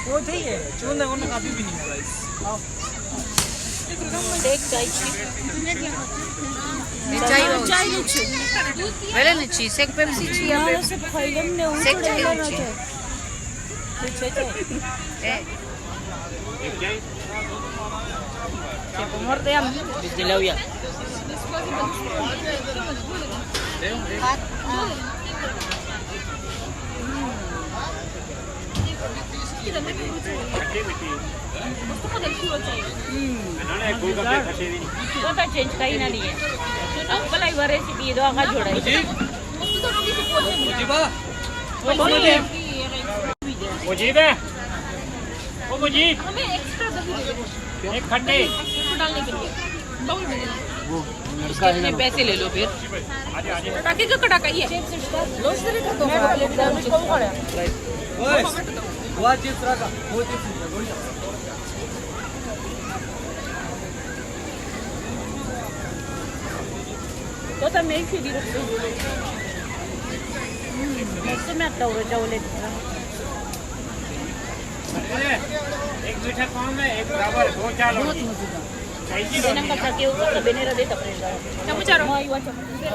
वो થઈ है चून देखो ना काफी भी नहीं गाइस आओ એક ચાય છે ચાય નું છે વેલે ને છે સેક પેપ્સી છે આપણે સેક ચાય નું છે કે pomorte am de la olla change काही नाही आहे मला ही रेसिपी दो आगा जोडायची मुजीब है वो मुजीब हमें एक्स्ट्रा दही एक खट्टे डालने के लिए बाउल में कितने पैसे ले लो फिर कटाके का कटाका ही है लोस दे तो वो चीज रखा वो चीज बोलिए तो તમે એક સીધી રસ્તો મસ્ત મેં તવરો જવલે एक मीठा कम है एक बराबर दो चार એના કરતા કેવું કરતા બેનેરા દેતા પડે चमचारो માઈ વાચો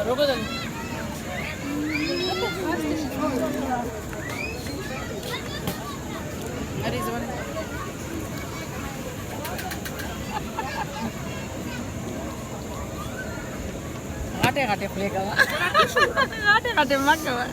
રોકો દો અરે જવાને Ate play ka ba? Ate magka ba?